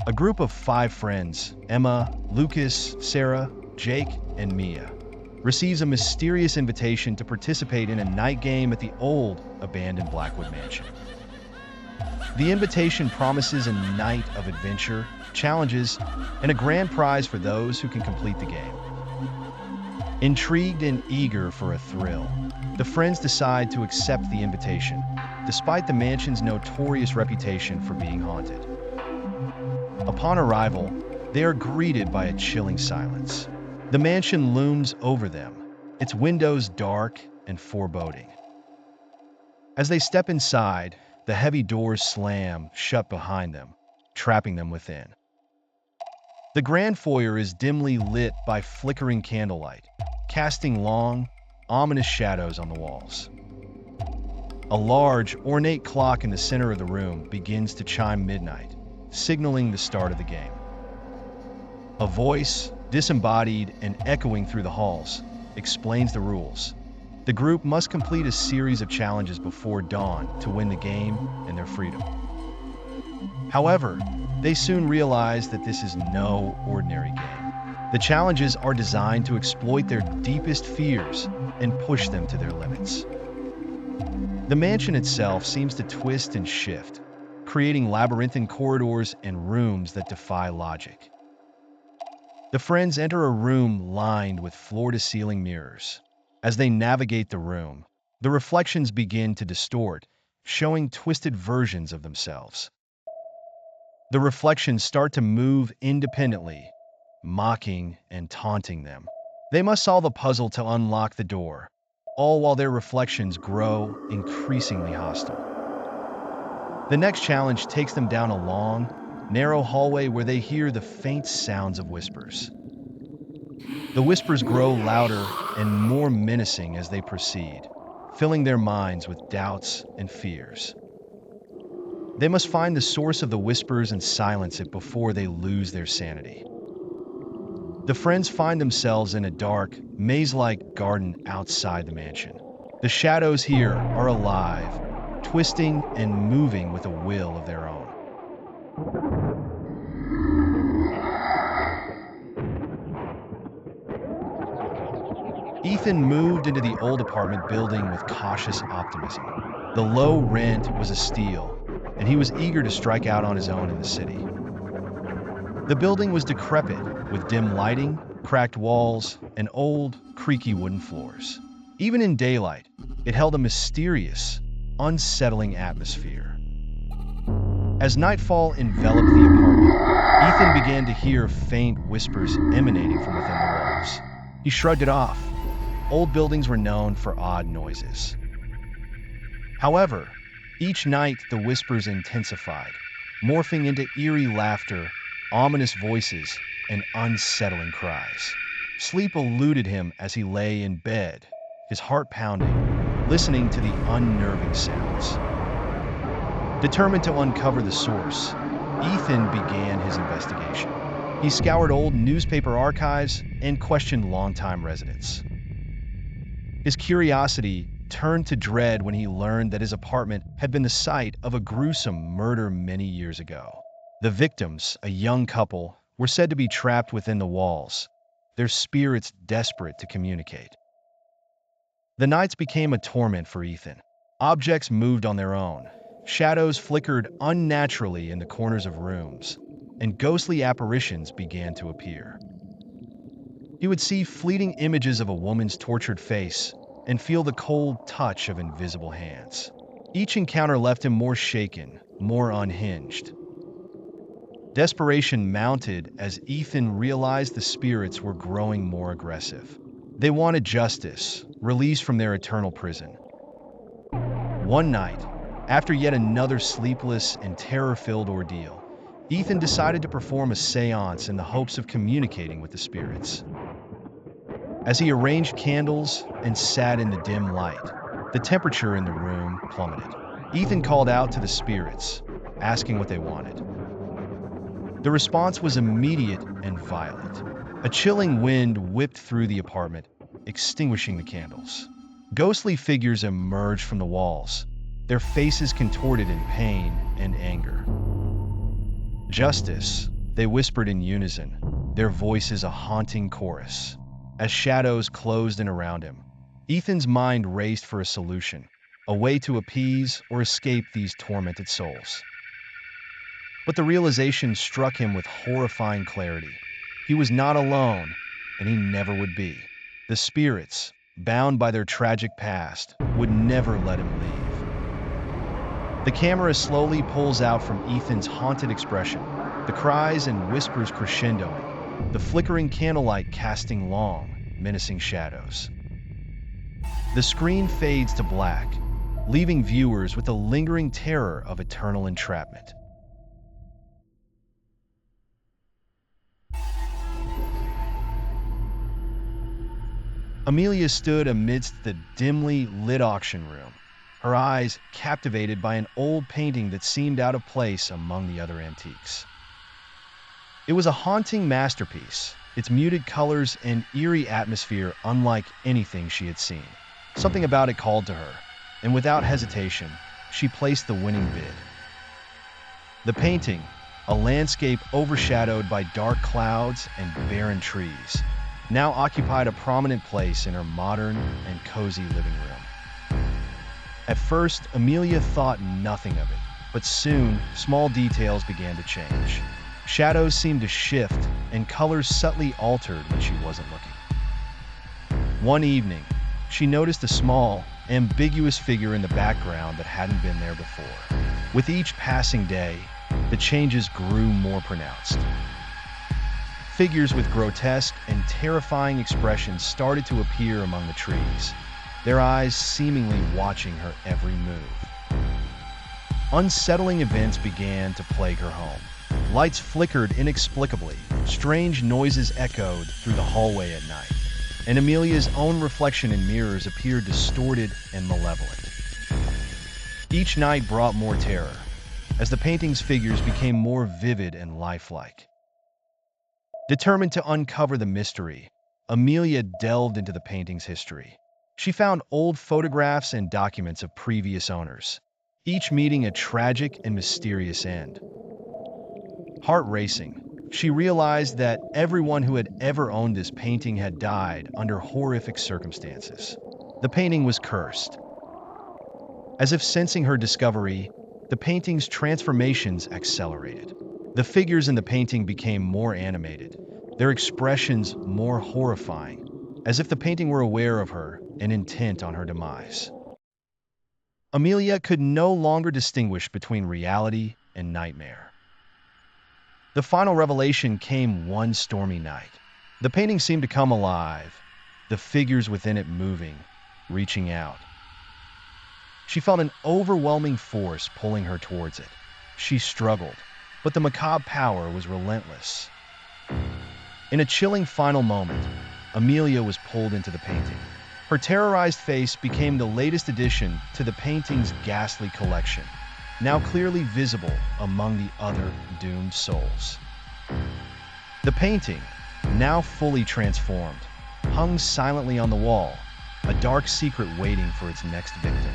A group of 5 friends, Emma, Lucas, Sarah, Jake, and Mia, receives a mysterious invitation to participate in a night game at the old, abandoned Blackwood Mansion. The invitation promises a night of adventure, challenges, and a grand prize for those who can complete the game. Intrigued and eager for a thrill, the friends decide to accept the invitation, despite the mansion's notorious reputation for being haunted. Upon arrival, they are greeted by a chilling silence. The mansion looms over them, its windows dark and foreboding. As they step inside, the heavy doors slam shut behind them, trapping them within. The grand foyer is dimly lit by flickering candlelight, casting long, ominous shadows on the walls. A large, ornate clock in the center of the room begins to chime midnight, signaling the start of the game. A voice, disembodied and echoing through the halls, explains the rules. The group must complete a series of challenges before dawn to win the game and their freedom. However, they soon realize that this is no ordinary game. The challenges are designed to exploit their deepest fears and push them to their limits. The mansion itself seems to twist and shift, creating labyrinthine corridors and rooms that defy logic. The friends enter a room lined with floor-to-ceiling mirrors. As they navigate the room, the reflections begin to distort, showing twisted versions of themselves. The reflections start to move independently, mocking and taunting them. They must solve a puzzle to unlock the door, all while their reflections grow increasingly hostile. The next challenge takes them down a long, narrow hallway where they hear the faint sounds of whispers. The whispers grow louder and more menacing as they proceed, filling their minds with doubts and fears. They must find the source of the whispers and silence it before they lose their sanity. The friends find themselves in a dark, maze-like garden outside the mansion. The shadows here are alive, twisting and moving with a will of their own. Ethan moved into the old apartment building with cautious optimism. The low rent was a steal, and he was eager to strike out on his own in the city. The building was decrepit, with dim lighting, cracked walls, and old, creaky wooden floors. Even in daylight, it held a mysterious, unsettling atmosphere. As nightfall enveloped the apartment, Ethan began to hear faint whispers emanating from within the walls. He shrugged it off. Old buildings were known for odd noises. However, each night the whispers intensified, morphing into eerie laughter, ominous voices, and unsettling cries. Sleep eluded him as he lay in bed, his heart pounding, listening to the unnerving sounds. Determined to uncover the source, Ethan began his investigation. He scoured old newspaper archives and questioned longtime residents. His curiosity turned to dread when he learned that his apartment had been the site of a gruesome murder many years ago. The victims, a young couple, were said to be trapped within the walls, their spirits desperate to communicate. The nights became a torment for Ethan. Objects moved on their own, shadows flickered unnaturally in the corners of rooms, and ghostly apparitions began to appear. He would see fleeting images of a woman's tortured face and feel the cold touch of invisible hands. Each encounter left him more shaken, more unhinged. Desperation mounted as Ethan realized the spirits were growing more aggressive. They wanted justice, release from their eternal prison. One night, after yet another sleepless and terror-filled ordeal, Ethan decided to perform a seance in the hopes of communicating with the spirits. As he arranged candles and sat in the dim light, the temperature in the room plummeted. Ethan called out to the spirits, asking what they wanted. The response was immediate and violent. A chilling wind whipped through the apartment, extinguishing the candles. Ghostly figures emerged from the walls, their faces contorted in pain and anger. Justice, They whispered in unison, their voices a haunting chorus. As shadows closed in around him, Ethan's mind raced for a solution, a way to appease or escape these tormented souls. But the realization struck him with horrifying clarity. He was not alone, and he never would be. The spirits, bound by their tragic past, would never let him leave. The camera slowly pulls out from Ethan's haunted expression, the cries and whispers crescendoing, the flickering candlelight casting long, menacing shadows. The screen fades to black, leaving viewers with the lingering terror of eternal entrapment. Amelia stood amidst the dimly lit auction room, her eyes captivated by an old painting that seemed out of place among the other antiques. It was a haunting masterpiece, its muted colors and eerie atmosphere unlike anything she had seen. Something about it called to her, and without hesitation, she placed the winning bid. The painting, a landscape overshadowed by dark clouds and barren trees, now occupied a prominent place in her modern and cozy living room. At first, Amelia thought nothing of it, but soon, small details began to change. Shadows seemed to shift, and colors subtly altered when she wasn't looking. One evening, she noticed a small, ambiguous figure in the background that hadn't been there before. With each passing day, the changes grew more pronounced. Figures with grotesque and terrifying expressions started to appear among the trees, their eyes seemingly watching her every move. Unsettling events began to plague her home. Lights flickered inexplicably, strange noises echoed through the hallway at night, and Amelia's own reflection in mirrors appeared distorted and malevolent. Each night brought more terror, as the painting's figures became more vivid and lifelike. Determined to uncover the mystery, Amelia delved into the painting's history. She found old photographs and documents of previous owners, each meeting a tragic and mysterious end. Heart racing, she realized that everyone who had ever owned this painting had died under horrific circumstances. The painting was cursed. As if sensing her discovery, the painting's transformations accelerated. The figures in the painting became more animated, their expressions more horrifying, as if the painting were aware of her and intent on her demise. Amelia could no longer distinguish between reality and nightmare. The final revelation came one stormy night. The painting seemed to come alive, the figures within it moving, reaching out. She felt an overwhelming force pulling her towards it. She struggled, but the macabre power was relentless. In a chilling final moment, Amelia was pulled into the painting. Her terrorized face became the latest addition to the painting's ghastly collection, now clearly visible among the other doomed souls. The painting, now fully transformed, hung silently on the wall, a dark secret waiting for its next victim.